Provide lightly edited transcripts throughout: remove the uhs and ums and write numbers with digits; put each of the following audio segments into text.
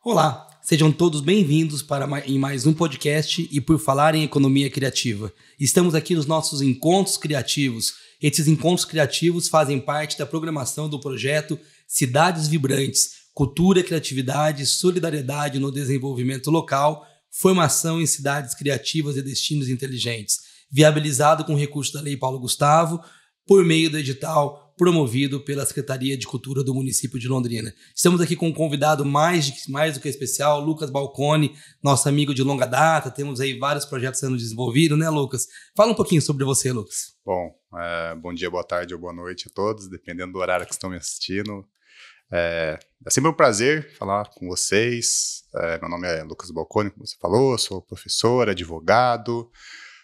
Olá, sejam todos bem-vindos em mais um podcast e por falar em economia criativa. Estamos aqui nos nossos encontros criativos. Esses encontros criativos fazem parte da programação do projeto Cidades Vibrantes, Cultura, Criatividade, Solidariedade no Desenvolvimento Local, Formação em Cidades Criativas e Destinos Inteligentes, viabilizado com recursos da Lei Paulo Gustavo, por meio do edital promovido pela Secretaria de Cultura do município de Londrina. Estamos aqui com um convidado mais do que especial, Lucas Balcone, nosso amigo de longa data. Temos aí vários projetos sendo desenvolvidos, né, Lucas? Fala um pouquinho sobre você, Lucas. Bom dia, boa tarde ou boa noite a todos, dependendo do horário que estão me assistindo. É sempre um prazer falar com vocês. Meu nome é Lucas Balcone, como você falou, sou professor, advogado,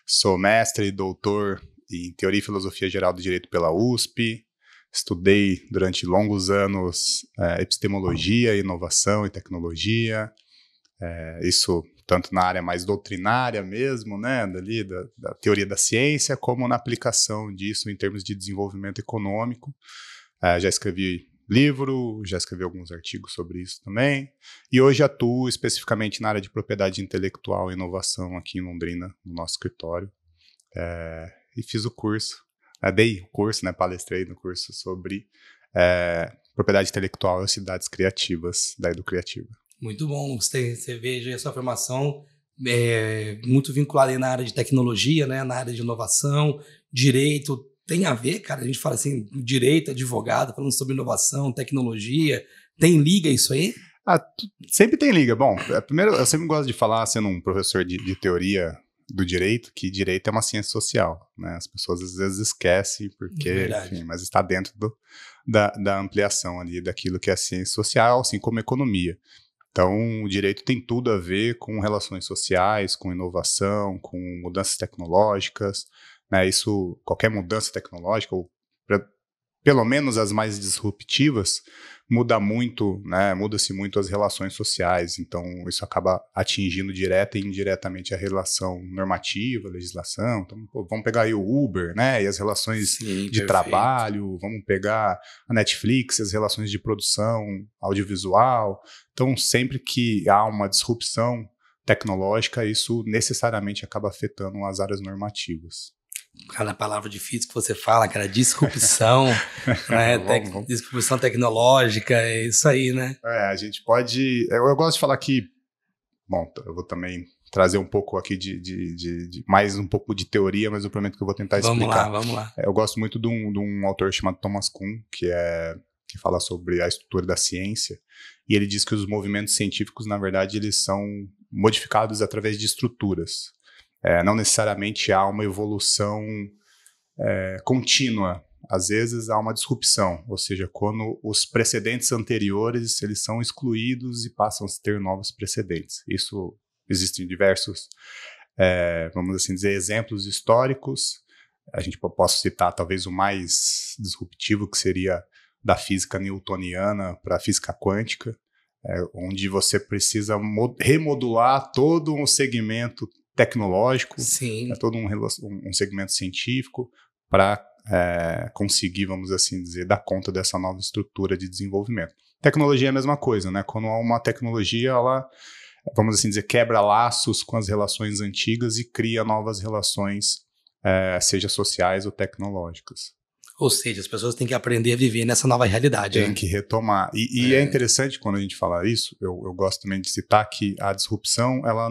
sou mestre e doutor em Teoria e Filosofia Geral do Direito pela USP. Estudei durante longos anos epistemologia, inovação e tecnologia, isso tanto na área mais doutrinária mesmo, né, da teoria da ciência, como na aplicação disso em termos de desenvolvimento econômico. Já escrevi livro, já escrevi alguns artigos sobre isso também, e hoje atuo especificamente na área de propriedade intelectual e inovação aqui em Londrina, no nosso escritório, e fiz o curso. Dei o curso, palestrei no curso sobre propriedade intelectual e cidades criativas da Educriativa. Muito bom, você veja a sua formação muito vinculada aí na área de tecnologia, né, na área de inovação, direito. Tem a ver, cara, a gente fala assim, direito, advogado, falando sobre inovação, tecnologia. Tem liga isso aí? Sempre tem liga. Bom, primeiro, eu sempre gosto de falar, sendo um professor de teoria do direito, que direito é uma ciência social, né? As pessoas às vezes esquecem porque, enfim, mas está dentro da ampliação ali daquilo que é ciência social, assim como economia. Então, o direito tem tudo a ver com relações sociais, com inovação, com mudanças tecnológicas, né? Isso, qualquer mudança tecnológica, ou pelo menos as mais disruptivas, muda-se muito as relações sociais, então isso acaba atingindo direta e indiretamente a relação normativa, legislação. Então, vamos pegar aí o Uber, né, e as relações de trabalho, vamos pegar a Netflix, as relações de produção audiovisual. Então, sempre que há uma disrupção tecnológica, isso necessariamente acaba afetando as áreas normativas. Cada palavra difícil que você fala, cara, disrupção, né? Disrupção tecnológica, é isso aí, né? A gente pode... Eu gosto de falar que... Bom, eu vou também trazer um pouco aqui mais um pouco de teoria, mas eu prometo que eu vou tentar explicar. Vamos lá. Eu gosto muito de um autor chamado Thomas Kuhn, que fala sobre a estrutura da ciência, e ele diz que os movimentos científicos, na verdade, eles são modificados através de estruturas. Não necessariamente há uma evolução contínua. Às vezes há uma disrupção, ou seja, quando os precedentes anteriores eles são excluídos e passam a ter novos precedentes. Isso existem diversos, vamos assim dizer, exemplos históricos. Posso citar talvez o mais disruptivo, que seria da física newtoniana para a física quântica, onde você precisa remodular todo um segmento tecnológico, todo um segmento científico para conseguir, vamos assim dizer, dar conta dessa nova estrutura de desenvolvimento. Tecnologia é a mesma coisa, né? Quando há uma tecnologia, ela, vamos assim dizer, quebra laços com as relações antigas e cria novas relações, seja sociais ou tecnológicas. Ou seja, as pessoas têm que aprender a viver nessa nova realidade. Tem que retomar. E é interessante quando a gente fala isso, eu gosto também de citar que a disrupção, ela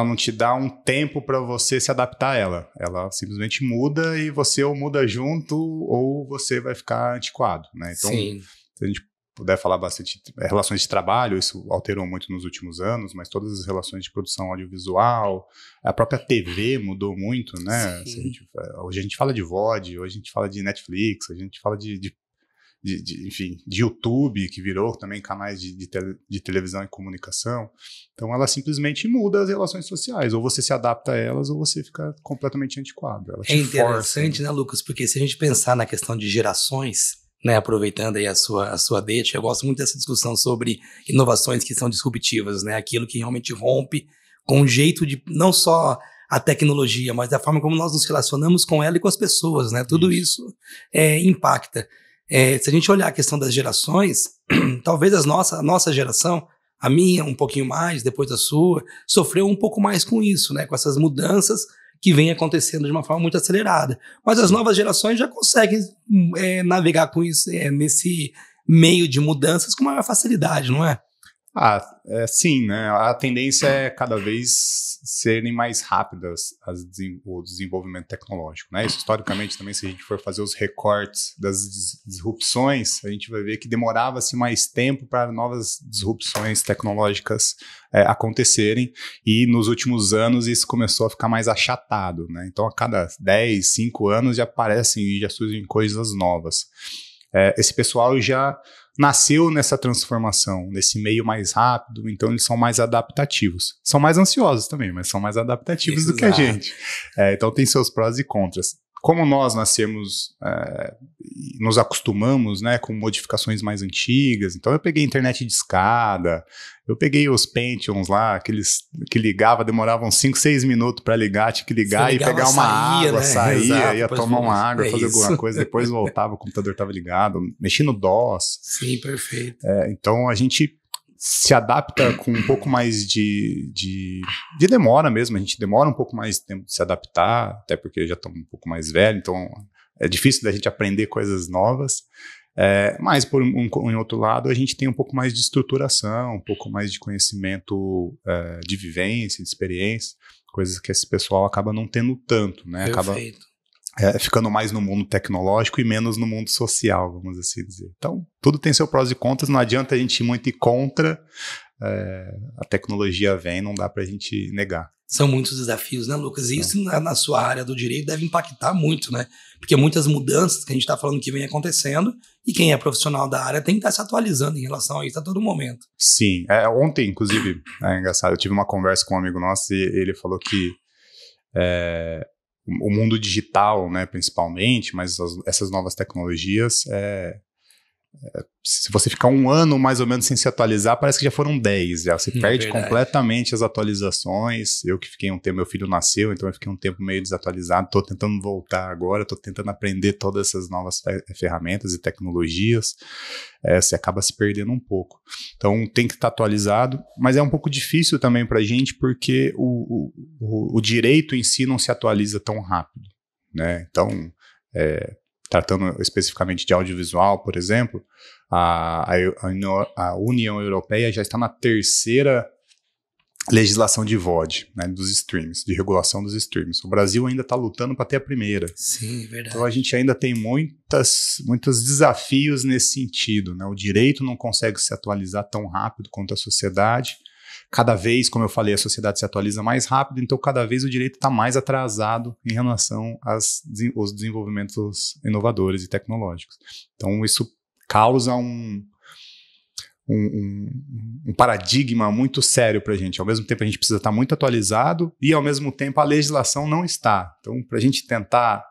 não te dá um tempo para você se adaptar a ela. Ela simplesmente muda e você ou muda junto ou você vai ficar antiquado, né? Então, se a gente puder falar bastante relações de trabalho, isso alterou muito nos últimos anos, mas todas as relações de produção audiovisual, a própria TV mudou muito, né? Assim, hoje a gente fala de VOD, hoje a gente fala de Netflix, a gente fala enfim, de YouTube, que virou também canais de televisão e comunicação. Então ela simplesmente muda as relações sociais, ou você se adapta a elas ou você fica completamente antiquado. Ela te interessante, força, né, Lucas? Porque se a gente pensar na questão de gerações, né, aproveitando aí a sua deixa, eu gosto muito dessa discussão sobre inovações que são disruptivas, né, aquilo que realmente rompe com o jeito de, não só a tecnologia, mas da forma como nós nos relacionamos com ela e com as pessoas, né, tudo isso impacta. Se a gente olhar a questão das gerações, talvez a nossa geração, a minha um pouquinho mais, depois a sua, sofreu um pouco mais com isso, né? Com essas mudanças que vem acontecendo de uma forma muito acelerada. Mas as novas gerações já conseguem navegar com isso, nesse meio de mudanças com maior facilidade, não é? Sim, né? A tendência é cada vez serem mais rápidas o desenvolvimento tecnológico, né? Isso, historicamente, também, se a gente for fazer os recortes das disrupções, a gente vai ver que demorava-se mais tempo para novas disrupções tecnológicas acontecerem, e nos últimos anos isso começou a ficar mais achatado, né? Então, a cada 10, 5 anos já aparecem e já surgem coisas novas. Esse pessoal já nasceu nessa transformação, nesse meio mais rápido, então eles são mais adaptativos. São mais ansiosos também, mas são mais adaptativos do que a gente. Então tem seus prós e contras. Como nós nascemos, nos acostumamos, né, com modificações mais antigas, então eu peguei internet de escada, eu peguei os Pentiums lá, aqueles que ligava, demoravam 5, 6 minutos para ligar, tinha que ligar e pegar uma água, né? Saía, exato, ia tomar uma água, fazer alguma coisa, depois voltava, o computador estava ligado, mexia no DOS. Sim, perfeito. Então a gente se adapta com um pouco mais de demora mesmo, a gente demora um pouco mais de tempo de se adaptar, até porque já estamos um pouco mais velho, então é difícil da gente aprender coisas novas, mas em outro lado a gente tem um pouco mais de estruturação, um pouco mais de conhecimento de vivência, de experiência, coisas que esse pessoal acaba não tendo tanto, né? Perfeito. Acaba ficando mais no mundo tecnológico e menos no mundo social, vamos assim dizer. Então, tudo tem seu prós e contras, não adianta a gente ir muito ir contra, a tecnologia vem, não dá pra gente negar. São muitos desafios, né, Lucas? E isso na sua área do direito deve impactar muito, né? Porque muitas mudanças que a gente está falando que vem acontecendo, e quem é profissional da área tem que estar se atualizando em relação a isso a todo momento. Sim. Ontem, inclusive, é engraçado, eu tive uma conversa com um amigo nosso e ele falou que o mundo digital, né, principalmente, mas essas novas tecnologias, se você ficar um ano mais ou menos sem se atualizar, parece que já foram 10, já. Você perde completamente as atualizações. Eu que fiquei um tempo, meu filho nasceu, então eu fiquei um tempo meio desatualizado, estou tentando voltar agora, estou tentando aprender todas essas novas ferramentas e tecnologias, você acaba se perdendo um pouco. Então tem que estar atualizado, mas é um pouco difícil também para a gente, porque o direito em si não se atualiza tão rápido, né? Então, tratando especificamente de audiovisual, por exemplo, a União Europeia já está na 3ª legislação de VOD, né, dos streams, de regulação dos streams. O Brasil ainda está lutando para ter a 1ª. Sim, verdade. Então a gente ainda tem muitos desafios nesse sentido, né? O direito não consegue se atualizar tão rápido quanto a sociedade. Cada vez, como eu falei, a sociedade se atualiza mais rápido, então cada vez o direito está mais atrasado em relação aos desenvolvimentos inovadores e tecnológicos. Então isso causa um paradigma muito sério para a gente. Ao mesmo tempo a gente precisa estar muito atualizado e ao mesmo tempo a legislação não está. Então para a gente tentar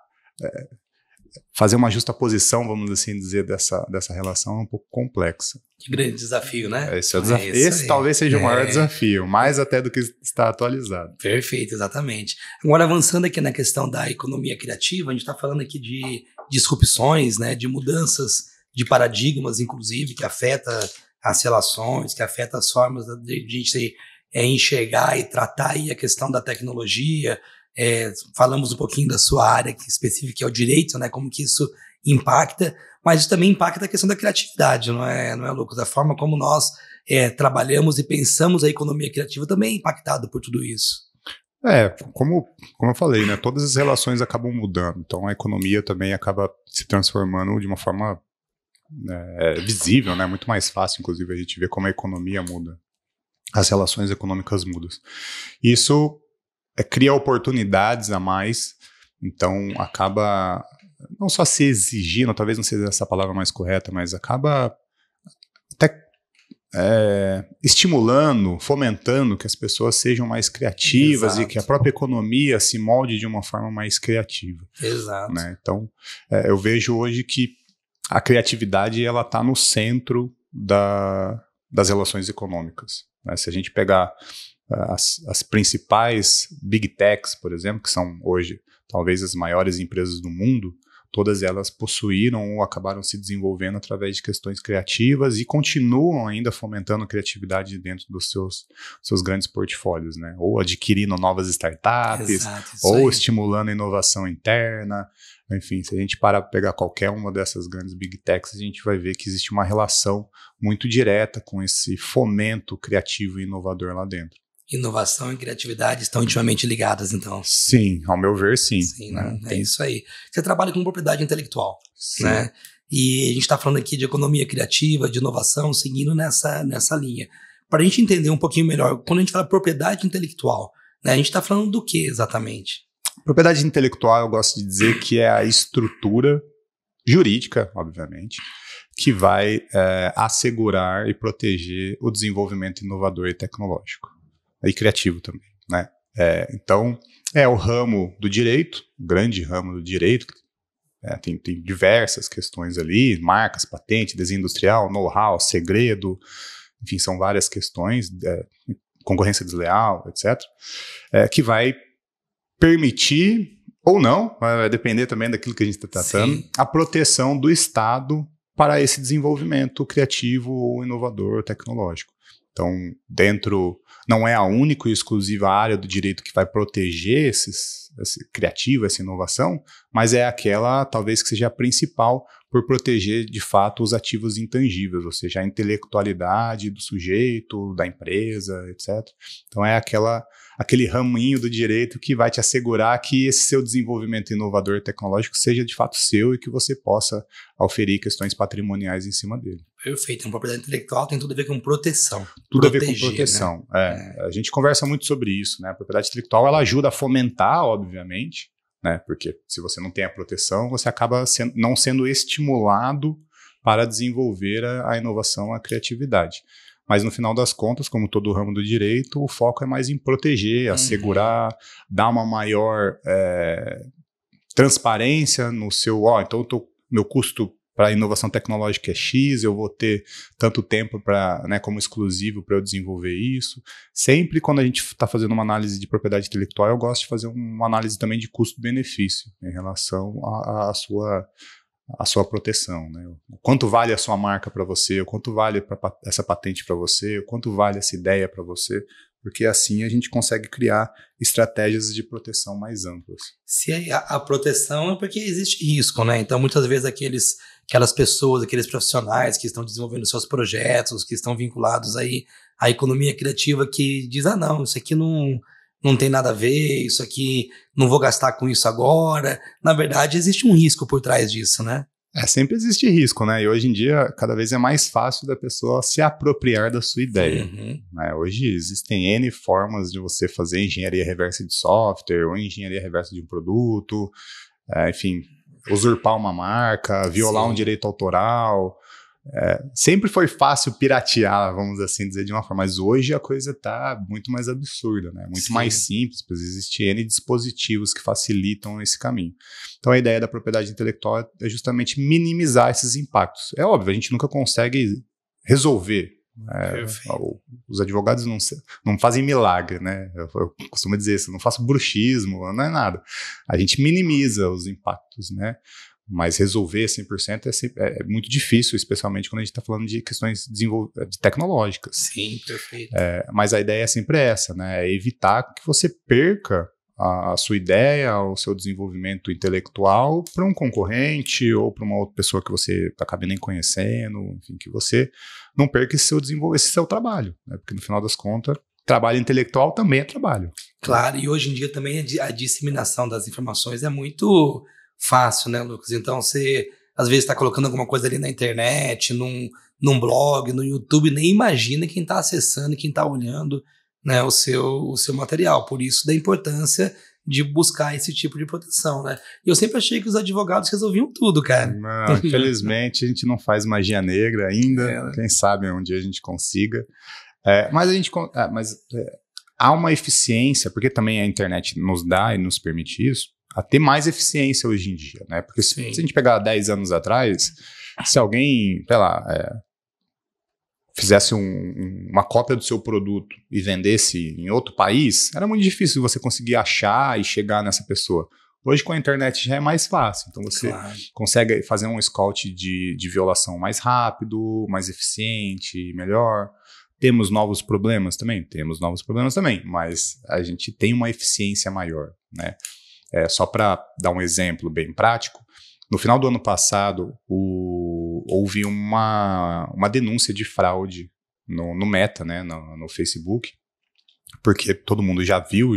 fazer uma justaposição, vamos assim dizer, dessa relação é um pouco complexa. Que grande desafio, né? Esse é o desafio. Esse talvez seja o maior desafio, mais até do que estar atualizado. Perfeito, exatamente. Agora, avançando aqui na questão da economia criativa, a gente está falando aqui de disrupções, né, de mudanças de paradigmas, inclusive, que afeta as relações, que afeta as formas de a gente enxergar e tratar aí a questão da tecnologia. Falamos um pouquinho da sua área específica, que é o direito, né, como que isso impacta, mas isso também impacta a questão da criatividade, não é, Lucas? A forma como nós trabalhamos e pensamos a economia criativa também é impactado por tudo isso. Como eu falei, né, todas as relações acabam mudando, então a economia também acaba se transformando de uma forma visível, né, muito mais fácil, inclusive, a gente ver como a economia muda, as relações econômicas mudam. Isso cria oportunidades a mais, então acaba não só se exigindo, talvez não seja essa palavra mais correta, mas acaba até estimulando, fomentando que as pessoas sejam mais criativas. Exato. E que a própria economia se molde de uma forma mais criativa. Exato. Né? Então, eu vejo hoje que a criatividade ela está no centro das relações econômicas. Né? Se a gente pegar as principais big techs, por exemplo, que são hoje talvez as maiores empresas do mundo, todas elas possuíram ou acabaram se desenvolvendo através de questões criativas e continuam ainda fomentando a criatividade dentro dos seus grandes portfólios, né? Ou adquirindo novas startups, Exato, ou aí. estimulando a inovação interna. Enfim, se a gente parar para pegar qualquer uma dessas grandes big techs, a gente vai ver que existe uma relação muito direta com esse fomento criativo e inovador lá dentro. Inovação e criatividade estão intimamente ligadas, então. Sim, ao meu ver, sim. Sim, né? É isso aí. Você trabalha com propriedade intelectual, Sim. né? E a gente está falando aqui de economia criativa, de inovação, seguindo nessa linha. Para a gente entender um pouquinho melhor, quando a gente fala propriedade intelectual, né, a gente está falando do que exatamente? Propriedade intelectual, eu gosto de dizer que é a estrutura jurídica, obviamente, que vai assegurar e proteger o desenvolvimento inovador e tecnológico. E criativo também, né? Então, é o ramo do direito, o grande ramo do direito, tem diversas questões ali, marcas, patente, desenho industrial, know-how, segredo, enfim, são várias questões, concorrência desleal, etc., que vai permitir, ou não, vai depender também daquilo que a gente está tratando, Sim. a proteção do Estado para esse desenvolvimento criativo ou inovador tecnológico. Então, não é a única e exclusiva área do direito que vai proteger esse criativo, essa inovação, mas é aquela, talvez, que seja a principal por proteger, de fato, os ativos intangíveis, ou seja, a intelectualidade do sujeito, da empresa, etc. Então, é aquele raminho do direito que vai te assegurar que esse seu desenvolvimento inovador tecnológico seja, de fato, seu e que você possa oferir questões patrimoniais em cima dele. Perfeito. Então, propriedade intelectual tem tudo a ver com proteção. Tudo a ver com proteção. Né? A gente conversa muito sobre isso, né? A propriedade intelectual, ela ajuda a fomentar, obviamente, né? Porque se você não tem a proteção, você acaba não sendo estimulado para desenvolver a inovação, a criatividade. Mas no final das contas, como todo o ramo do direito, o foco é mais em proteger, assegurar, dar uma maior transparência no seu... então meu custo para inovação tecnológica é X, eu vou ter tanto tempo como exclusivo para eu desenvolver isso. Sempre quando a gente está fazendo uma análise de propriedade intelectual, eu gosto de fazer uma análise também de custo-benefício em relação à sua proteção. Né? O quanto vale a sua marca para você, o quanto vale essa patente para você, o quanto vale essa ideia para você, porque assim a gente consegue criar estratégias de proteção mais amplas. Se a proteção é porque existe risco, né? Então, muitas vezes aquelas pessoas, aqueles profissionais que estão desenvolvendo seus projetos, que estão vinculados aí à economia criativa, que diz, não, isso aqui não tem nada a ver, isso aqui não vou gastar com isso agora. Na verdade, existe um risco por trás disso, né? Sempre existe risco, né? E hoje em dia, cada vez é mais fácil da pessoa se apropriar da sua ideia. Né? Hoje existem N formas de você fazer engenharia reversa de software ou engenharia reversa de um produto, enfim, usurpar uma marca, violar um direito autoral. Sempre foi fácil piratear, vamos assim dizer, de uma forma, mas hoje a coisa está muito mais absurda, né? Muito mais simples, pois existem N dispositivos que facilitam esse caminho. Então a ideia da propriedade intelectual é justamente minimizar esses impactos. É óbvio, a gente nunca consegue resolver. Os advogados não fazem milagre, né? Eu costumo dizer isso, não faço bruxismo, não é nada. A gente minimiza os impactos, né? Mas resolver 100% é muito difícil, especialmente quando a gente está falando de questões tecnológicas. Sim, perfeito. Mas a ideia é sempre essa, né? É evitar que você perca a sua ideia, o seu desenvolvimento intelectual para um concorrente ou para uma outra pessoa que você acabe nem conhecendo, enfim, que você não perca esse seu trabalho, né? Porque no final das contas, trabalho intelectual também é trabalho. Claro, e hoje em dia também a disseminação das informações é muito fácil, né, Lucas? Então você, às vezes, está colocando alguma coisa ali na internet, num blog, no YouTube, nem imagina quem está acessando, quem está olhando, né, o seu material. Por isso da importância de buscar esse tipo de proteção, né? E eu sempre achei que os advogados resolviam tudo, cara. Não, infelizmente a gente não faz magia negra ainda. Quem sabe um dia a gente consiga. Mas há uma eficiência, porque também a internet nos dá e nos permite isso, a ter mais eficiência hoje em dia, né? Porque se a gente pegar 10 anos atrás, se alguém, sei lá, fizesse uma cópia do seu produto e vendesse em outro país, era muito difícil você conseguir achar e chegar nessa pessoa. Hoje com a internet já é mais fácil, então você consegue fazer um scout de violação mais rápido, mais eficiente, melhor. Temos novos problemas também? Temos novos problemas também, mas a gente tem uma eficiência maior, né? Só para dar um exemplo bem prático, no final do ano passado houve uma denúncia de fraude no Meta, né, no Facebook, porque todo mundo já viu,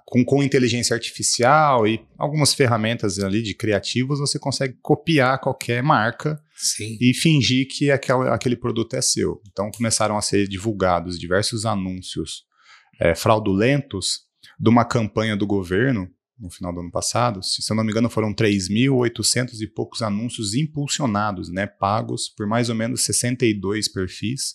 com inteligência artificial e algumas ferramentas ali de criativos, você consegue copiar qualquer marca e fingir que aquele produto é seu. Então começaram a ser divulgados diversos anúncios fraudulentos de uma campanha do governo no final do ano passado. Se eu não me engano, foram 3.800 e poucos anúncios impulsionados, né, pagos por mais ou menos 62 perfis,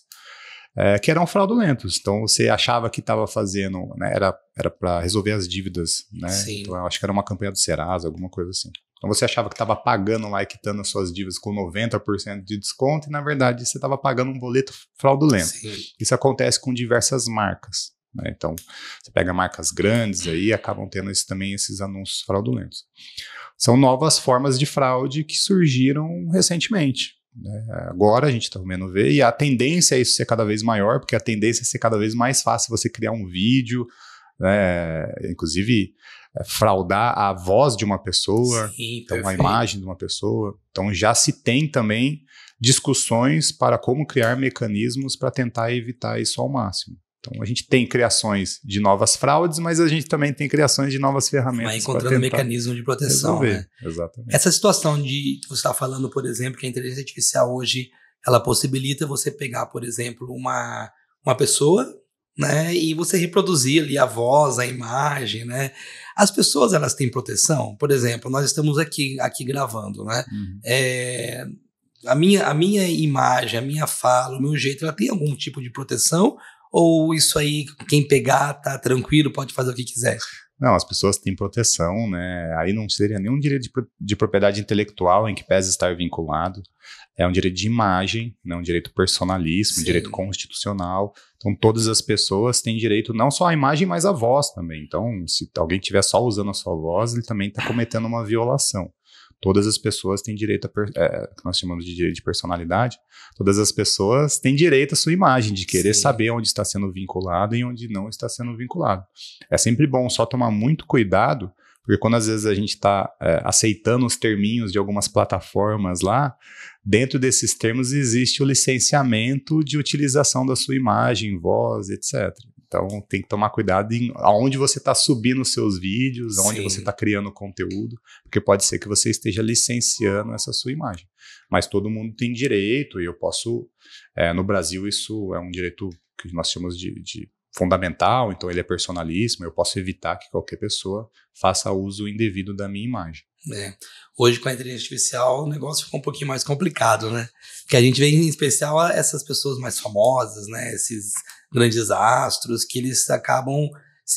que eram fraudulentos. Então você achava que estava fazendo, né, era para resolver as dívidas, né? Então eu acho que era uma campanha do Serasa, alguma coisa assim. Então você achava que estava pagando lá e quitando as suas dívidas com 90% de desconto, e na verdade você estava pagando um boleto fraudulento. Isso acontece com diversas marcas, né? Então você pega marcas grandes aí e acabam tendo também esses anúncios fraudulentos. São novas formas de fraude que surgiram recentemente. Agora a gente está vendo ver, e a tendência é isso ser cada vez maior, porque a tendência é ser cada vez mais fácil você criar um vídeo, né, inclusive fraudar a voz de uma pessoa, então a imagem de uma pessoa. Então já se tem também discussões para como criar mecanismos para tentar evitar isso ao máximo. Então a gente tem criações de novas fraudes, mas a gente também tem criações de novas ferramentas. Vai encontrando mecanismo de proteção, né? Exatamente. Essa situação de você está falando, por exemplo, que a inteligência artificial hoje ela possibilita você pegar, por exemplo, uma pessoa, né, e você reproduzir ali a voz, a imagem, né? As pessoas, elas têm proteção? Por exemplo, nós estamos aqui gravando, né? A minha imagem, a minha fala, o meu jeito, ela tem algum tipo de proteção? Ou isso aí, quem pegar tá tranquilo, pode fazer o que quiser? Não, as pessoas têm proteção, né? Aí não seria nenhum direito de propriedade intelectual em que pese estar vinculado. É um direito de imagem, né? Um direito personalíssimo, um direito constitucional. Então todas as pessoas têm direito não só à imagem, mas à voz também. Então se alguém estiver só usando a sua voz, ele também está cometendo uma violação. Todas as pessoas têm direito que nós chamamos de direito de personalidade. Todas as pessoas têm direito à sua imagem, de querer saber onde está sendo vinculado e onde não está sendo vinculado. É sempre bom só tomar muito cuidado, porque quando às vezes a gente está aceitando os terminhos de algumas plataformas lá, dentro desses termos existe o licenciamento de utilização da sua imagem, voz, etc. Então tem que tomar cuidado aonde você está subindo os seus vídeos, aonde você está criando conteúdo, porque pode ser que você esteja licenciando essa sua imagem. Mas todo mundo tem direito, e eu posso, no Brasil isso é um direito que nós chamamos de fundamental, então ele é personalíssimo, eu posso evitar que qualquer pessoa faça uso indevido da minha imagem. Hoje com a inteligência artificial o negócio ficou um pouquinho mais complicado, né? Porque a gente vê em especial essas pessoas mais famosas, né? Esses grandes astros que eles acabam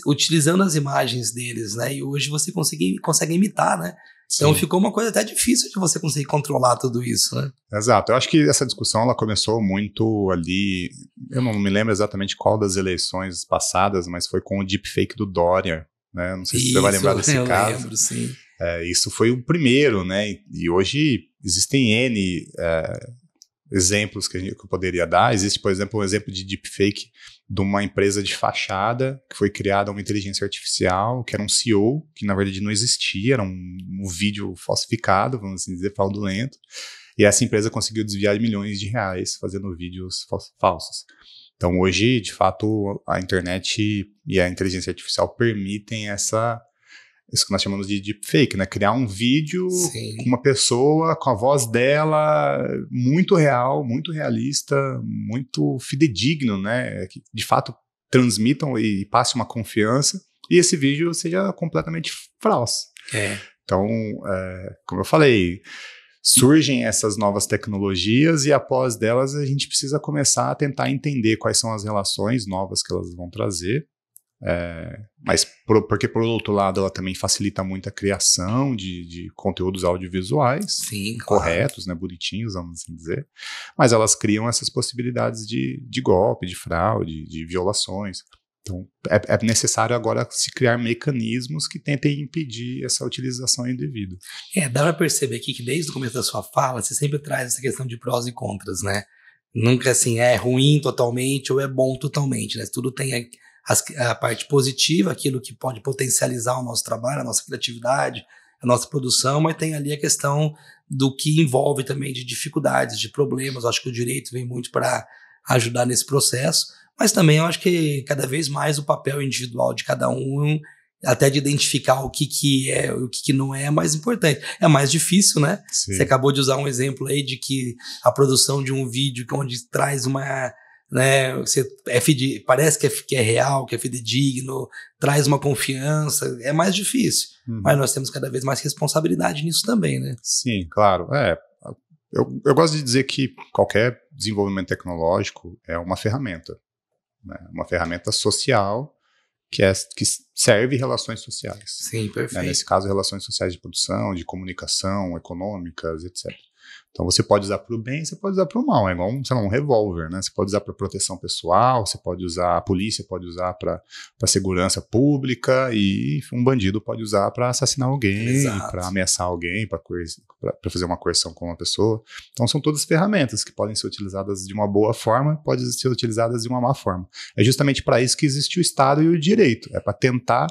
utilizando as imagens deles, né? E hoje você consegue imitar, né? Então ficou uma coisa até difícil de você conseguir controlar tudo isso, né? Exato. Eu acho que essa discussão ela começou muito ali, eu não me lembro exatamente qual das eleições passadas, mas foi com o deepfake do Dória, né? Não sei se você vai lembrar desse caso. Eu lembro, sim. Isso foi o primeiro, né? E hoje existem N exemplos que eu poderia dar. Existe, por exemplo, um exemplo de deepfake de uma empresa de fachada que foi criada uma inteligência artificial, que era um CEO, que na verdade não existia, era um vídeo falsificado, vamos assim dizer, fraudulento. E essa empresa conseguiu desviar milhões de reais fazendo vídeos falsos. Então hoje, de fato, a internet e a inteligência artificial permitem isso que nós chamamos de deepfake, né? Criar um vídeo com uma pessoa, com a voz dela, muito real, muito realista, muito fidedigno, né? Que de fato transmitam e passe uma confiança, e esse vídeo seja completamente falso. Então, como eu falei, surgem essas novas tecnologias e após delas a gente precisa começar a tentar entender quais são as relações novas que elas vão trazer. Mas porque por outro lado ela também facilita muito a criação de conteúdos audiovisuais corretos, né, bonitinhos, vamos assim dizer, mas elas criam essas possibilidades de golpe, de fraude, de violações. Então, é necessário agora se criar mecanismos que tentem impedir essa utilização indevida. Dá para perceber aqui que desde o começo da sua fala, você sempre traz essa questão de prós e contras, né? Nunca assim, é ruim totalmente ou é bom totalmente, né? Tudo tem a parte positiva, aquilo que pode potencializar o nosso trabalho, a nossa criatividade, a nossa produção, mas tem ali a questão do que envolve também de dificuldades, de problemas. Eu acho que o direito vem muito para ajudar nesse processo. Mas também eu acho que cada vez mais o papel individual de cada um, até de identificar o que é e o que não é mais importante. É mais difícil, né? Sim. Você acabou de usar um exemplo aí de que a produção de um vídeo onde traz uma... né, parece que é real, que é fidedigno, traz uma confiança, é mais difícil. Mas nós temos cada vez mais responsabilidade nisso também, né? Sim, claro. Eu gosto de dizer que qualquer desenvolvimento tecnológico é uma ferramenta. Né? Uma ferramenta social que serve relações sociais. Sim, perfeito. Nesse caso, relações sociais de produção, de comunicação, econômicas, etc. Então você pode usar para o bem, você pode usar para o mal. É igual um revólver, né? Você pode usar para proteção pessoal, você pode usar, a polícia pode usar para segurança pública e um bandido pode usar para assassinar alguém, para ameaçar alguém, para fazer uma coerção com uma pessoa. Então são todas ferramentas que podem ser utilizadas de uma boa forma, podem ser utilizadas de uma má forma. É justamente para isso que existe o Estado e o direito. É para tentar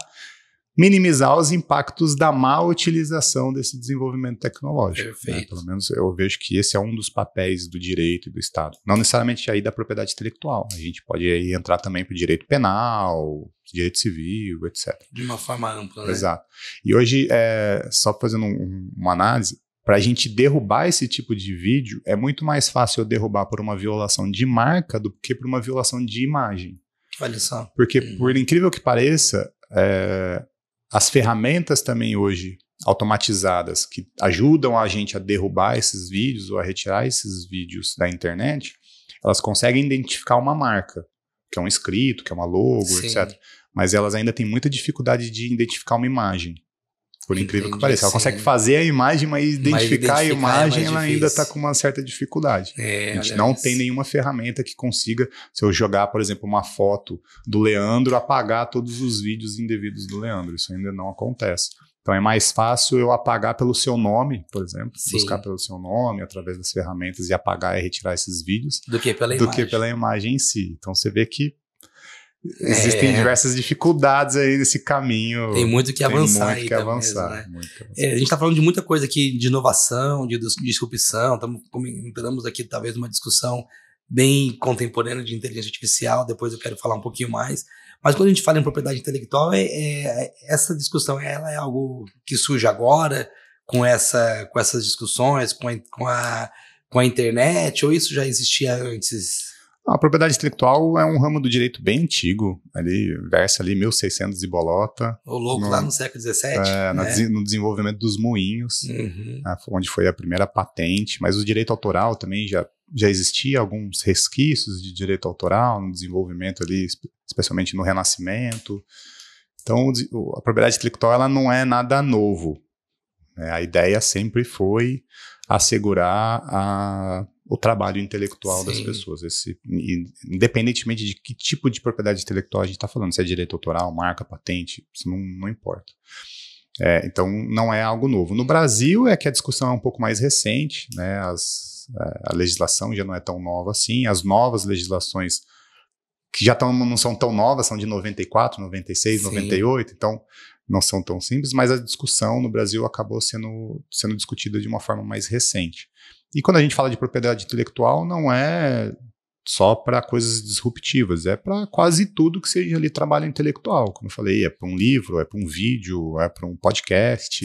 minimizar os impactos da má utilização desse desenvolvimento tecnológico. Perfeito. Né? Pelo menos eu vejo que esse é um dos papéis do direito e do Estado. Não necessariamente aí da propriedade intelectual. A gente pode aí entrar também para o direito penal, direito civil, etc. De uma forma ampla, né? Exato. E hoje, só fazendo uma análise, para a gente derrubar esse tipo de vídeo, é muito mais fácil eu derrubar por uma violação de marca do que por uma violação de imagem. Olha só. Porque, por incrível que pareça, as ferramentas também hoje automatizadas que ajudam a gente a derrubar esses vídeos ou a retirar esses vídeos da internet, elas conseguem identificar uma marca, que é um escrito, que é uma logo, Sim. etc. Mas elas ainda têm muita dificuldade de identificar uma imagem, por incrível que pareça. Ela consegue fazer a imagem, mas identificar a imagem ela ainda está com uma certa dificuldade. A gente não tem nenhuma ferramenta que consiga, se eu jogar, por exemplo, uma foto do Leandro, apagar todos os vídeos indevidos do Leandro. Isso ainda não acontece. Então é mais fácil eu apagar pelo seu nome, por exemplo, buscar pelo seu nome através das ferramentas e apagar e retirar esses vídeos do que pela imagem em si. Então você vê que existem diversas dificuldades aí nesse caminho. Tem muito que avançar aí. A gente está falando de muita coisa aqui, de inovação, de disrupção. Entramos aqui talvez numa discussão bem contemporânea de inteligência artificial. Depois eu quero falar um pouquinho mais. Mas quando a gente fala em propriedade intelectual, essa discussão ela é algo que surge agora com essas discussões, com a internet, ou isso já existia antes? A propriedade intelectual é um ramo do direito bem antigo, versa ali 1600 e bolota. O louco lá no século XVII. No desenvolvimento dos moinhos, onde foi a primeira patente, mas o direito autoral também já existia alguns resquícios de direito autoral no desenvolvimento ali, especialmente no Renascimento. Então a propriedade intelectual ela não é nada novo. A ideia sempre foi assegurar o trabalho intelectual das pessoas, independentemente de que tipo de propriedade intelectual a gente está falando, se é direito autoral, marca, patente, isso não importa. Então não é algo novo. No Brasil é que a discussão é um pouco mais recente, né? A legislação já não é tão nova assim, as novas legislações que já não são tão novas, são de 94, 96, 98, então não são tão simples, mas a discussão no Brasil acabou sendo discutida de uma forma mais recente. E quando a gente fala de propriedade intelectual, não é só para coisas disruptivas, é para quase tudo que seja ali trabalho intelectual. Como eu falei, é para um livro, é para um vídeo, é para um podcast,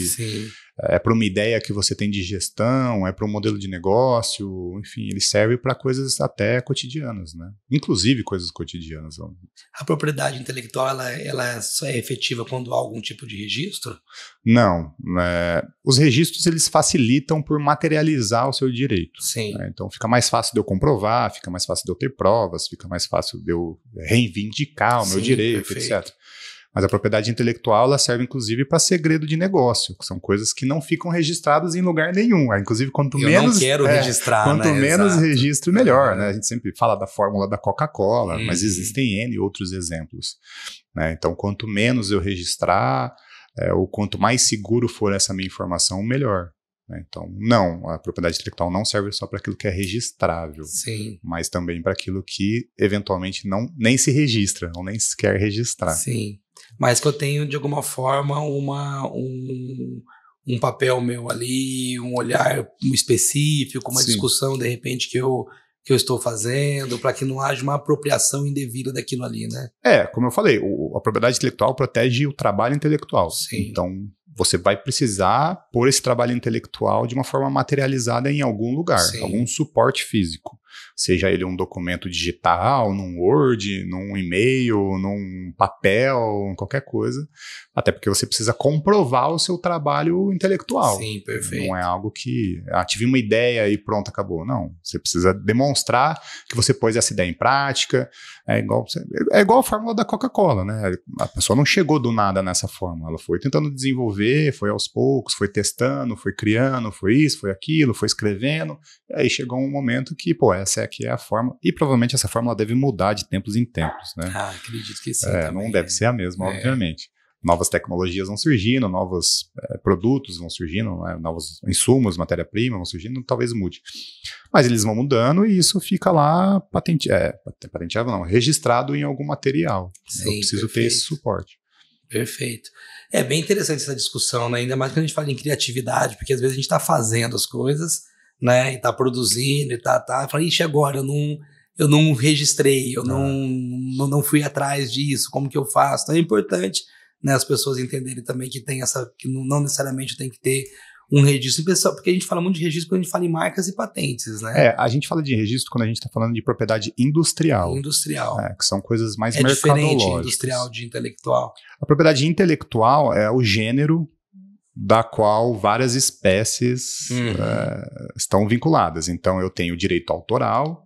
é para uma ideia que você tem de gestão, é para um modelo de negócio, enfim, ele serve para coisas até cotidianas, né? Inclusive coisas cotidianas. A propriedade intelectual, ela só é efetiva quando há algum tipo de registro? Não. Os registros, eles facilitam por materializar o seu direito. Né? Então fica mais fácil de eu comprovar, fica mais fácil de eu ter provas, fica mais fácil de eu reivindicar o meu direito, perfeito. Etc. Mas a propriedade intelectual, ela serve inclusive para segredo de negócio, que são coisas que não ficam registradas em lugar nenhum. Inclusive, quanto Eu menos... não quero registrar, quanto né? menos Exato. registro, melhor, né? A gente sempre fala da fórmula da Coca-Cola, mas Uhum. existem N outros exemplos, né? Então, quanto menos eu registrar, ou quanto mais seguro for essa minha informação, melhor. Então, não, a propriedade intelectual não serve só para aquilo que é registrável, Sim. mas também para aquilo que eventualmente nem se registra, ou nem se quer registrar. Sim, mas que eu tenho de alguma forma um papel meu ali, um olhar específico, uma Sim. discussão de repente que eu estou fazendo, para que não haja uma apropriação indevida daquilo ali, né? Como eu falei, a propriedade intelectual protege o trabalho intelectual. Sim. Então, você vai precisar pôr esse trabalho intelectual de uma forma materializada em algum lugar, Sim. algum suporte físico. Seja ele um documento digital, num Word, num e-mail, num papel, qualquer coisa. Até porque você precisa comprovar o seu trabalho intelectual. Sim, perfeito. Não é algo que tive uma ideia e pronto, acabou. Não, você precisa demonstrar que você pôs essa ideia em prática. É igual a fórmula da Coca-Cola, né? A pessoa não chegou do nada nessa fórmula. Ela foi tentando desenvolver, foi aos poucos, foi testando, foi criando, foi isso, foi aquilo, foi escrevendo. E aí chegou um momento que, essa aqui é a fórmula. E provavelmente essa fórmula deve mudar de tempos em tempos, né? Acredito que sim. Não deve ser a mesma, obviamente. Novas tecnologias vão surgindo, novos produtos vão surgindo, né? Novos insumos, matéria-prima vão surgindo, talvez mude. Mas eles vão mudando e isso fica lá patenteado, não, registrado em algum material. Sim, eu preciso perfeito. ter esse suporte. Perfeito. É bem interessante essa discussão, né? Ainda mais quando a gente fala em criatividade, porque às vezes a gente está fazendo as coisas, né? E está produzindo e tá. Fala, ixi, agora eu não registrei, eu não fui atrás disso, como que eu faço? Então é importante, né, as pessoas entenderem também que que não necessariamente tem que ter um registro pessoal, porque a gente fala muito de registro quando a gente fala em marcas e patentes, né? A gente fala de registro quando a gente está falando de propriedade industrial. Industrial. Que são coisas mais mercadológicas. É diferente industrial de intelectual. A propriedade intelectual é o gênero da qual várias espécies estão vinculadas. Então, eu tenho direito autoral,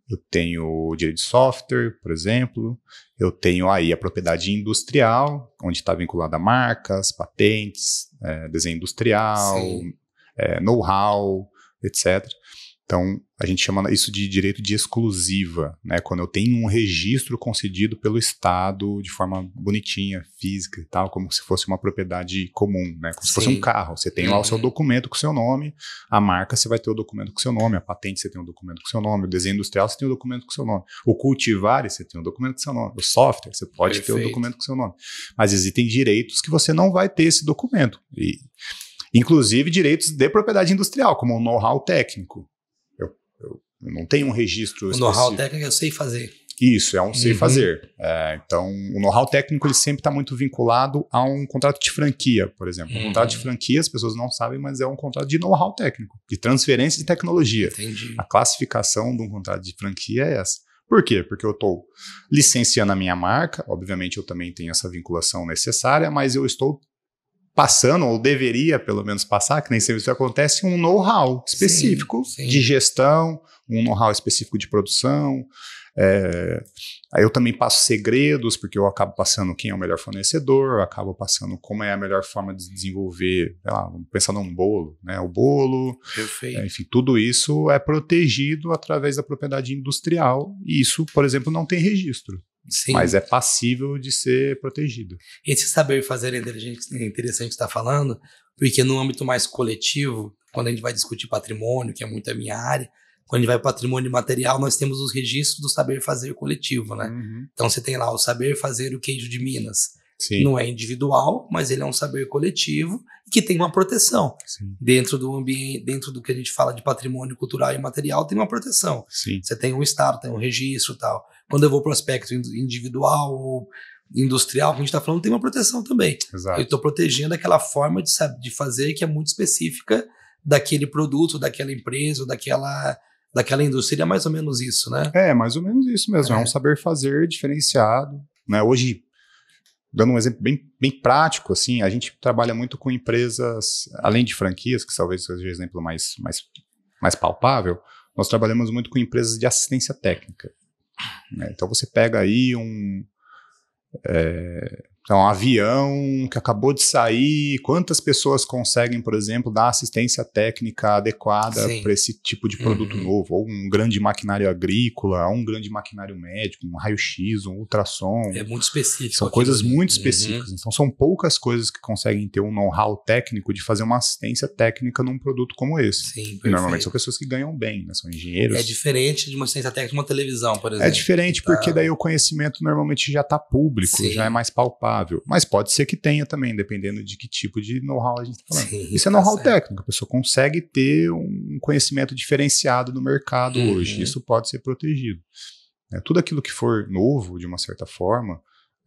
eu tenho direito de software, por exemplo, eu tenho aí a propriedade industrial, onde está vinculada a marcas, patentes, desenho industrial, know-how, etc. Então, a gente chama isso de direito de exclusiva, né? Quando eu tenho um registro concedido pelo Estado de forma bonitinha, física e tal, como se fosse uma propriedade comum, né? Como se fosse um carro. Você tem lá o seu documento com o seu nome, a marca você vai ter o documento com o seu nome, a patente você tem o documento com o seu nome, o desenho industrial você tem o documento com o seu nome, o cultivar você tem o documento com o seu nome, o software você pode ter o documento com o seu nome. Mas existem direitos que você não vai ter esse documento. E, inclusive direitos de propriedade industrial, como o know-how técnico. Eu não tenho um registro específico. O know-how técnico eu sei fazer. Isso, é um sei fazer. Então, o know-how técnico ele sempre está muito vinculado a um contrato de franquia, por exemplo. Um contrato de franquia, as pessoas não sabem, mas é um contrato de know-how técnico, de transferência de tecnologia. Entendi. A classificação de um contrato de franquia é essa. Por quê? Porque eu estou licenciando a minha marca, obviamente eu também tenho essa vinculação necessária, mas eu estou passando, ou deveria pelo menos passar, que nem sempre isso acontece, um know-how específico de gestão, um know-how específico de produção. Aí eu também passo segredos, porque eu acabo passando quem é o melhor fornecedor, eu acabo passando como é a melhor forma de desenvolver, sei lá, vamos pensar num bolo, né? O bolo, enfim, tudo isso é protegido através da propriedade industrial, e isso, por exemplo, não tem registro. Sim. Mas é passível de ser protegido. Esse saber fazer é interessante que você está falando, porque no âmbito mais coletivo, quando a gente vai discutir patrimônio, que é muito a minha área, quando a gente vai para patrimônio material, nós temos os registros do saber fazer coletivo, né? Então você tem lá o saber fazer o queijo de Minas. Sim. Não é individual, mas ele é um saber coletivo que tem uma proteção. Sim. Dentro do ambiente, dentro do que a gente fala de patrimônio cultural e material, tem uma proteção. Sim. Você tem um estado, tem um registro e tal. Quando eu vou para o aspecto individual ou industrial, que a gente está falando, tem uma proteção também. Exato. Eu estou protegendo aquela forma de fazer que é muito específica daquele produto, daquela empresa, ou daquela indústria. É mais ou menos isso, né? É, mais ou menos isso mesmo. É um saber fazer diferenciado, né? Hoje, dando um exemplo bem prático, assim, a gente trabalha muito com empresas, além de franquias, que talvez seja o exemplo mais palpável, nós trabalhamos muito com empresas de assistência técnica. Então você pega aí Então, um avião que acabou de sair, quantas pessoas conseguem, por exemplo, dar assistência técnica adequada para esse tipo de produto novo? Ou um grande maquinário agrícola, ou um grande maquinário médico, um raio-x, um ultrassom. É muito específico. São coisas muito específicas. Então, são poucas coisas que conseguem ter um know-how técnico de fazer uma assistência técnica num produto como esse. Sim, e normalmente são pessoas que ganham bem, né? São engenheiros. É diferente de uma assistência técnica de uma televisão, por exemplo. É diferente porque daí o conhecimento normalmente já está público, já é mais palpável. Mas pode ser que tenha também, dependendo de que tipo de know-how a gente está falando. Isso é know-how técnico, a pessoa consegue ter um conhecimento diferenciado no mercado hoje. Isso pode ser protegido. Tudo aquilo que for novo, de uma certa forma,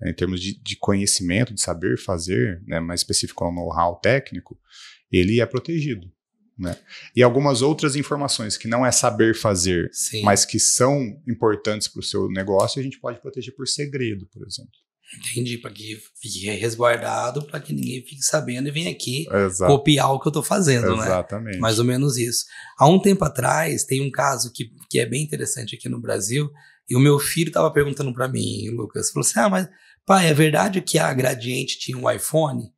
em termos de conhecimento, de saber fazer, né, mais específico ao know-how técnico, ele é protegido. Né? E algumas outras informações que não é saber fazer, mas que são importantes para o seu negócio, a gente pode proteger por segredo, por exemplo. Entendi, para que fique resguardado, para que ninguém fique sabendo e venha aqui copiar o que eu estou fazendo, Exatamente. Né? Mais ou menos isso. Há um tempo atrás, tem um caso que é bem interessante aqui no Brasil, e o meu filho estava perguntando para mim, Lucas, falou assim, mas pai, é verdade que a Gradiente tinha um iPhone?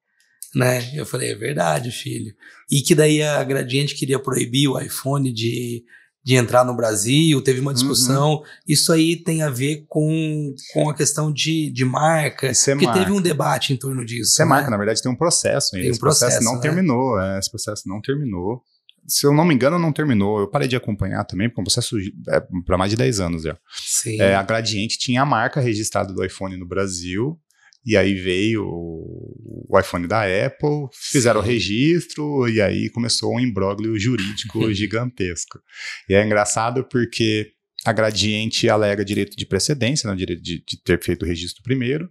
Né? Eu falei, é verdade, filho. E que daí a Gradiente queria proibir o iPhone de entrar no Brasil, teve uma discussão. Isso aí tem a ver com a questão de marca, porque teve um debate em torno disso. Isso é marca, na verdade tem um processo ainda. Esse processo não terminou. Esse processo não terminou. Se eu não me engano, não terminou. Eu parei de acompanhar também, porque é um processo para mais de 10 anos já. A Gradiente tinha a marca registrada do iPhone no Brasil, e aí veio o iPhone da Apple, fizeram o registro, e aí começou um imbróglio jurídico gigantesco. E é engraçado porque a Gradiente alega direito de precedência, né, direito de ter feito o registro primeiro,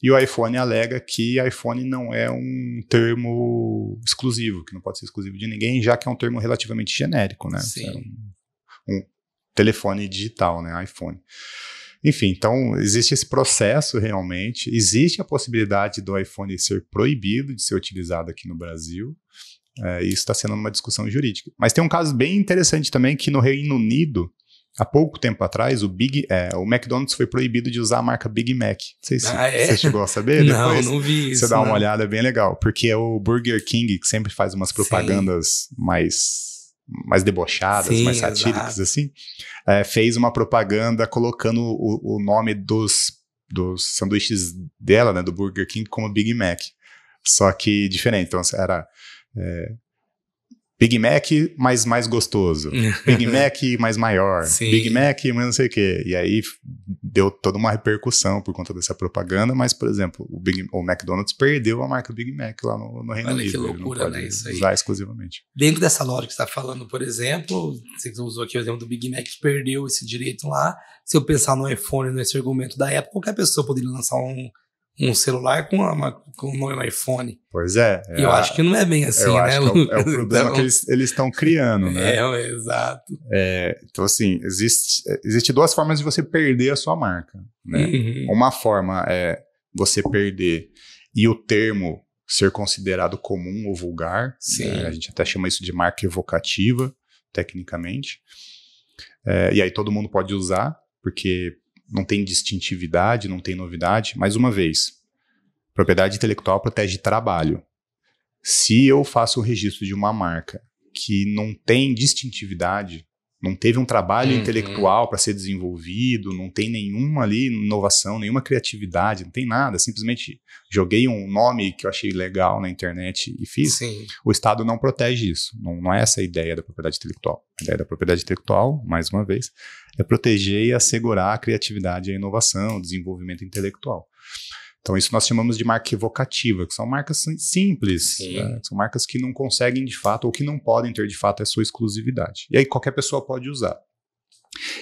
e o iPhone alega que iPhone não é um termo exclusivo, que não pode ser exclusivo de ninguém, já que é um termo relativamente genérico, né? É um telefone digital, né? iPhone. Enfim, então existe esse processo realmente, existe a possibilidade do iPhone ser proibido de ser utilizado aqui no Brasil, e isso está sendo uma discussão jurídica. Mas tem um caso bem interessante também, que no Reino Unido, há pouco tempo atrás, o McDonald's foi proibido de usar a marca Big Mac. Não sei se você chegou a saber. Não, não vi isso. Você dá uma olhada, é bem legal, porque é o Burger King, que sempre faz umas propagandas mais debochadas, mais satíricas, assim, fez uma propaganda colocando o nome dos sanduíches dela, né, do Burger King, como Big Mac. Só que diferente. Então era Big Mac mais gostoso, Big Mac mais maior, Big Mac mais não sei o quê. E aí deu toda uma repercussão por conta dessa propaganda, mas, por exemplo, o McDonald's perdeu a marca Big Mac lá no Reino Unido. Olha que loucura, né? Isso aí. Usar exclusivamente. Dentro dessa lógica que você está falando, por exemplo, você usou aqui o exemplo do Big Mac, que perdeu esse direito lá. Se eu pensar no iPhone, nesse argumento da Apple, qualquer pessoa poderia lançar um celular com o nome iPhone. Pois é. Eu acho que não é bem assim, né? É o problema então, que eles estão criando, né? Exato. Então, assim, existe duas formas de você perder a sua marca, né? Uma forma é você perder e o termo ser considerado comum ou vulgar. Né? A gente até chama isso de marca evocativa, tecnicamente. E aí todo mundo pode usar, porque não tem distintividade, não tem novidade. Mais uma vez, propriedade intelectual protege trabalho. Se eu faço o registro de uma marca que não tem distintividade, não teve um trabalho intelectual para ser desenvolvido, não tem nenhuma ali inovação, nenhuma criatividade, não tem nada, simplesmente joguei um nome que eu achei legal na internet e fiz, o Estado não protege isso. Não é essa a ideia da propriedade intelectual. A ideia da propriedade intelectual, mais uma vez, é proteger e assegurar a criatividade e a inovação, o desenvolvimento intelectual. Então isso nós chamamos de marca evocativa, que são marcas simples, né? São marcas que não conseguem de fato, ou que não podem ter de fato a sua exclusividade. E aí qualquer pessoa pode usar.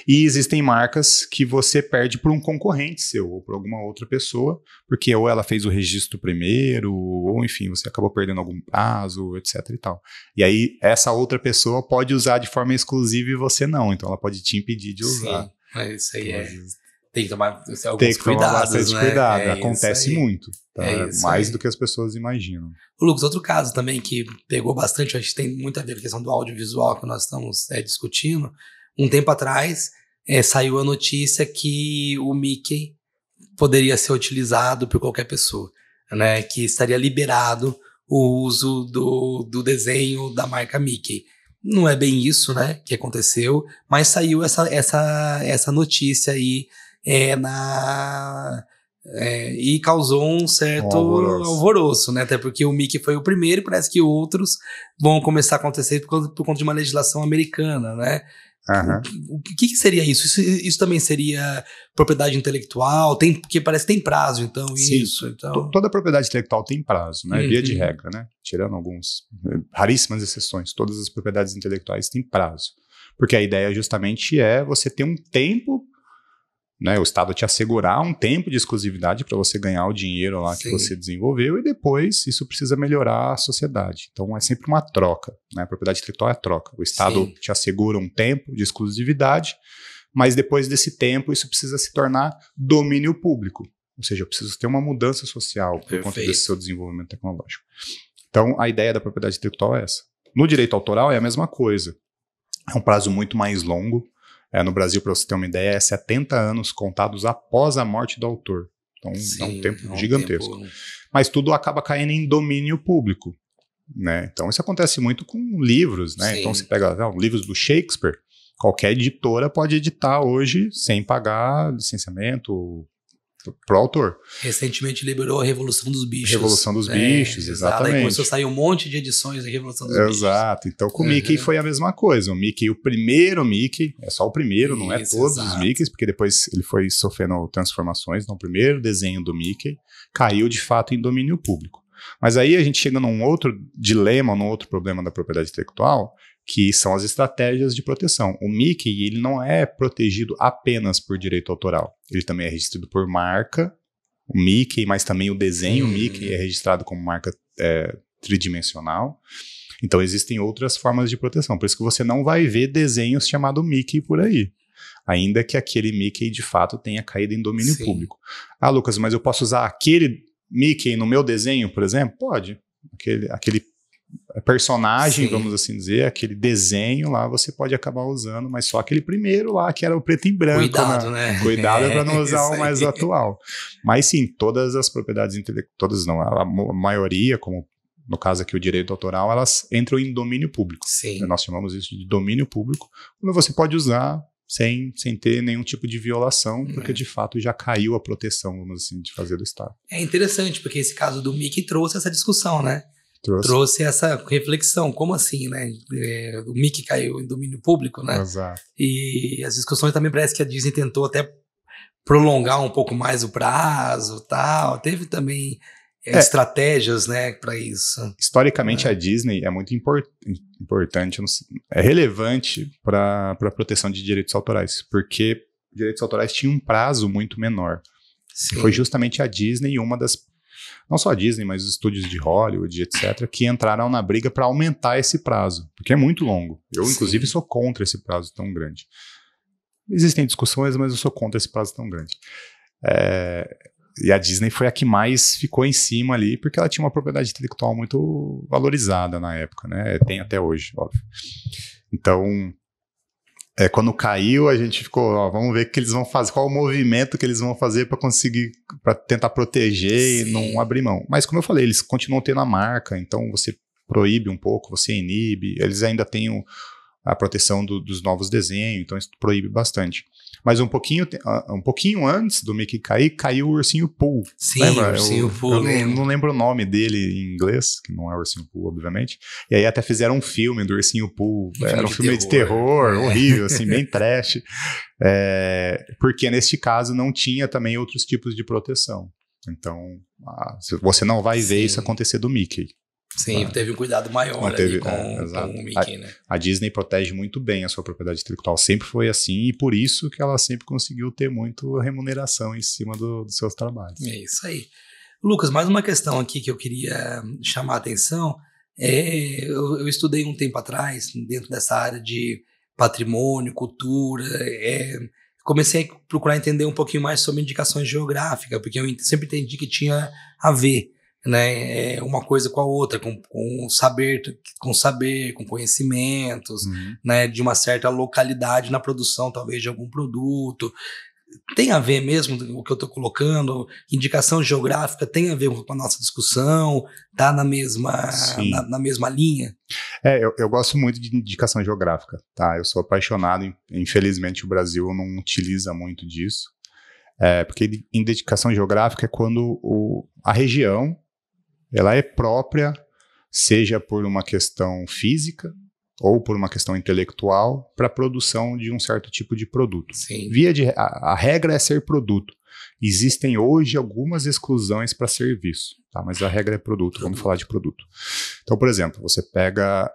E existem marcas que você perde por um concorrente seu, ou por alguma outra pessoa, porque ou ela fez o registro primeiro, ou enfim, você acabou perdendo algum prazo, etc e tal. E aí essa outra pessoa pode usar de forma exclusiva e você não, então ela pode te impedir de usar. Mas isso aí tem que tomar alguns cuidados, bastante cuidado. Acontece muito. Tá? Mais do que as pessoas imaginam. Lucas, outro caso também que pegou bastante, acho que tem muito a ver com a questão do audiovisual que nós estamos discutindo. Um tempo atrás saiu a notícia que o Mickey poderia ser utilizado por qualquer pessoa. né, que estaria liberado o uso do desenho da marca Mickey. Não é bem isso, né, que aconteceu, mas saiu essa notícia aí e causou um certo alvoroço, né, até porque o Mickey foi o primeiro e parece que outros vão começar a acontecer por conta de uma legislação americana, né. Uhum. O que seria isso? Isso também seria propriedade intelectual? Porque parece que tem prazo, então. Sim, isso. Então... Toda propriedade intelectual tem prazo, né? Via de regra, né? Tirando raríssimas exceções, todas as propriedades intelectuais têm prazo. Porque a ideia justamente é você ter um tempo, né? O Estado te assegurar um tempo de exclusividade para você ganhar o dinheiro lá que você desenvolveu, e depois isso precisa melhorar a sociedade. Então é sempre uma troca, né? A propriedade intelectual é a troca. O Estado te assegura um tempo de exclusividade, mas depois desse tempo isso precisa se tornar domínio público. Ou seja, eu preciso ter uma mudança social por conta desse seu desenvolvimento tecnológico. Então a ideia da propriedade intelectual é essa. No direito autoral é a mesma coisa. É um prazo muito mais longo. No Brasil, para você ter uma ideia, é 70 anos contados após a morte do autor. Então, é um tempo gigantesco. Mas tudo acaba caindo em domínio público, né? Então, isso acontece muito com livros, né? Então, você pega livros do Shakespeare, qualquer editora pode editar hoje sem pagar licenciamento pro autor. Recentemente liberou a Revolução dos Bichos. Revolução dos Bichos, exatamente. Aí começou a sair um monte de edições da Revolução dos Bichos. Exato. Então com o Mickey foi a mesma coisa. O Mickey, o primeiro Mickey, é só o primeiro, não é todos os Mickeys, porque depois ele foi sofrendo transformações. Então o primeiro desenho do Mickey caiu de fato em domínio público. Mas aí a gente chega num outro dilema, num outro problema da propriedade intelectual, que são as estratégias de proteção. O Mickey, ele não é protegido apenas por direito autoral. Ele também é registrado por marca, o Mickey, mas também o desenho Mickey é registrado como marca tridimensional. Então existem outras formas de proteção. Por isso que você não vai ver desenhos chamado Mickey por aí. Ainda que aquele Mickey, de fato, tenha caído em domínio público. Ah, Lucas, mas eu posso usar aquele Mickey no meu desenho, por exemplo? Pode. Aquele personagem, vamos assim dizer, aquele desenho lá você pode acabar usando, mas só aquele primeiro lá que era o preto e branco. Cuidado, né? Cuidado para não usar o mais atual. Mas sim, todas as propriedades intelectuais, todas não, a maioria, como no caso aqui o direito autoral, elas entram em domínio público. Nós chamamos isso de domínio público, quando você pode usar sem ter nenhum tipo de violação, porque de fato já caiu a proteção, vamos assim, de fazer do Estado. É interessante, porque esse caso do Mickey trouxe essa discussão, né? Trouxe essa reflexão, como assim, né? O Mickey caiu em domínio público, né? Exato. E as discussões também parece que a Disney tentou até prolongar um pouco mais o prazo, tal. Teve também estratégias, né, para isso. Historicamente, a Disney é muito importante, é relevante para a proteção de direitos autorais, porque direitos autorais tinham um prazo muito menor. Foi justamente a Disney, não só a Disney, mas os estúdios de Hollywood, etc., que entraram na briga para aumentar esse prazo, porque é muito longo. Eu, inclusive, sou contra esse prazo tão grande. Existem discussões, mas eu sou contra esse prazo tão grande. E a Disney foi a que mais ficou em cima ali, porque ela tinha uma propriedade intelectual muito valorizada na época, né? Tem até hoje, óbvio. Então, quando caiu, a gente ficou, vamos ver o que eles vão fazer, qual o movimento que eles vão fazer para tentar proteger e não abrir mão. Mas, como eu falei, eles continuam tendo a marca, então você proíbe um pouco, você inibe, eles ainda têm a proteção dos novos desenhos, então isso proíbe bastante. Mas um pouquinho antes do Mickey cair, caiu o Ursinho Pooh. Lembra? O Ursinho Pooh. Eu não lembro o nome dele em inglês, que não é Ursinho Pooh, obviamente. E aí até fizeram um filme do Ursinho Pooh. Era um filme de terror, horrível, assim, bem trash. Porque neste caso não tinha também outros tipos de proteção. Então, você não vai ver isso acontecer do Mickey. Teve um cuidado maior ali com o Mickey, né? A Disney protege muito bem a sua propriedade intelectual, sempre foi assim, e por isso que ela sempre conseguiu ter muito remuneração em cima dos seus trabalhos. É isso aí. Lucas, mais uma questão aqui que eu queria chamar a atenção, eu estudei um tempo atrás, dentro dessa área de patrimônio, cultura, comecei a procurar entender um pouquinho mais sobre indicações geográficas, porque eu sempre entendi que tinha a ver, né, uma coisa com a outra, com saber, com conhecimentos, né, de uma certa localidade na produção, talvez, de algum produto. tem a ver mesmo o que eu estou colocando? Indicação geográfica tem a ver com a nossa discussão? Está na mesma linha? Eu gosto muito de indicação geográfica, tá? Eu sou apaixonado, infelizmente o Brasil não utiliza muito disso, porque indicação geográfica é quando a região ela é própria, seja por uma questão física ou por uma questão intelectual, para a produção de um certo tipo de produto. Sim. A regra é ser produto. Existem hoje algumas exclusões para serviço, tá? Mas a regra é produto. Vamos falar de produto. Então, por exemplo, você pega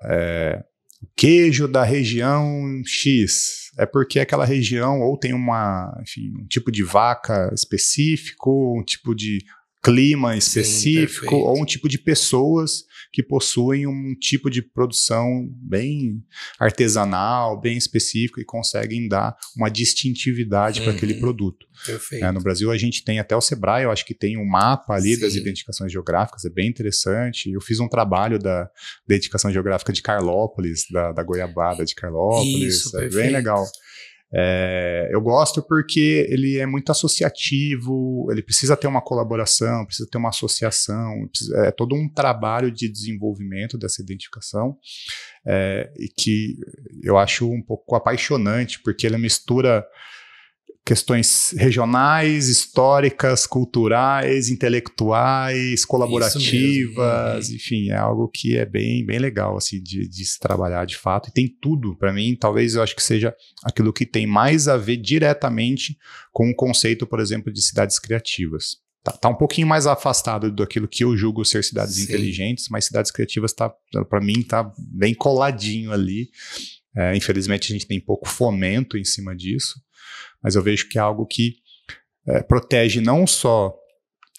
o queijo da região X, é porque aquela região ou tem um tipo de vaca específico, um tipo de clima específico, sim, ou um tipo de pessoas que possuem um tipo de produção bem artesanal, bem específico e conseguem dar uma distintividade para aquele produto. Perfeito. No Brasil a gente tem até o Sebrae, eu acho que tem um mapa ali das identificações geográficas, é bem interessante. Eu fiz um trabalho da identificação geográfica de Carlópolis, da goiabada de Carlópolis, isso, é bem legal. Eu gosto porque ele é muito associativo, ele precisa ter uma colaboração, precisa ter uma associação, é todo um trabalho de desenvolvimento dessa identificação, e que eu acho um pouco apaixonante, porque ele mistura questões regionais, históricas, culturais, intelectuais, colaborativas, enfim, é algo que é bem, bem legal assim, de se trabalhar de fato, e tem tudo, para mim, talvez eu acho que seja aquilo que tem mais a ver diretamente com o conceito, por exemplo, de cidades criativas. Tá um pouquinho mais afastado daquilo que eu julgo ser cidades inteligentes, mas cidades criativas, para mim, tá bem coladinho ali. Infelizmente, a gente tem pouco fomento em cima disso, mas eu vejo que é algo que protege não só...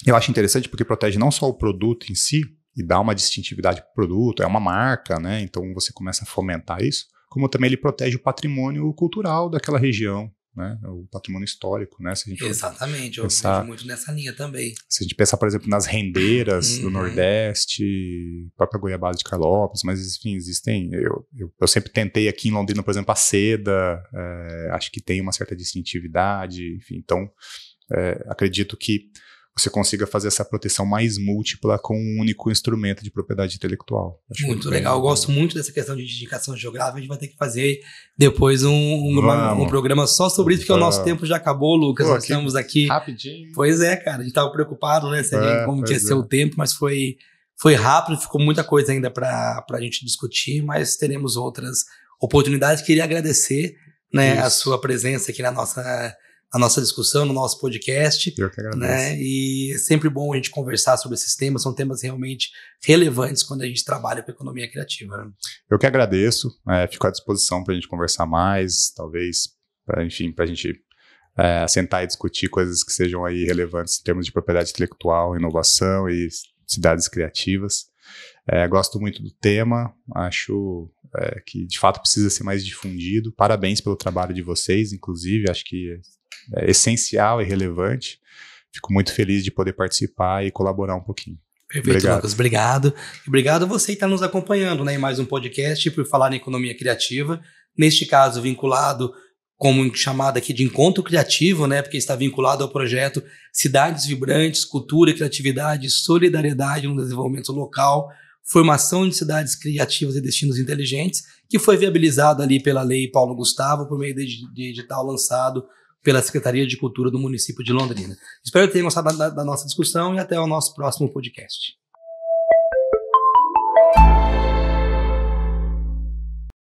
Eu acho interessante porque protege não só o produto em si, e dá uma distintividade para o produto, é uma marca, né? Então você começa a fomentar isso, como também ele protege o patrimônio cultural daquela região, né? O patrimônio histórico, né? Se a gente Exatamente, eu vejo muito nessa linha também. Se a gente pensar, por exemplo, nas rendeiras do Nordeste, própria goiabada de Carlópolis, mas enfim, existem... Eu sempre tentei aqui em Londrina, por exemplo, a seda, acho que tem uma certa distintividade, enfim, então acredito que você consiga fazer essa proteção mais múltipla com um único instrumento de propriedade intelectual. Acho muito legal, eu gosto muito dessa questão de indicação geográfica, a gente vai ter que fazer depois um programa só sobre isso, porque o nosso tempo já acabou, Lucas, nós estamos aqui... Rapidinho. Pois é, cara, a gente estava preocupado, né, como que ia ser o tempo, mas foi rápido, ficou muita coisa ainda para a gente discutir, mas teremos outras oportunidades. Queria agradecer, né, a sua presença aqui na nossa discussão, no nosso podcast. Eu que agradeço. Né? E é sempre bom a gente conversar sobre esses temas, são temas realmente relevantes quando a gente trabalha com economia criativa. Né? Eu que agradeço, fico à disposição para a gente conversar mais, talvez, para a gente sentar e discutir coisas que sejam aí relevantes em termos de propriedade intelectual, inovação e cidades criativas. Gosto muito do tema, acho que de fato precisa ser mais difundido. Parabéns pelo trabalho de vocês, inclusive, acho que é essencial e relevante. Fico muito feliz de poder participar e colaborar um pouquinho. Perfeito, obrigado. Lucas, obrigado. Obrigado a você que está nos acompanhando, né, em mais um podcast por falar em economia criativa, neste caso vinculado como chamado aqui de encontro criativo, né, porque está vinculado ao projeto Cidades Vibrantes, Cultura, Criatividade, Solidariedade no Desenvolvimento Local, Formação de Cidades Criativas e Destinos Inteligentes, que foi viabilizado ali pela Lei Paulo Gustavo por meio de edital lançado pela Secretaria de Cultura do município de Londrina. Espero que tenham gostado da nossa discussão e até o nosso próximo podcast.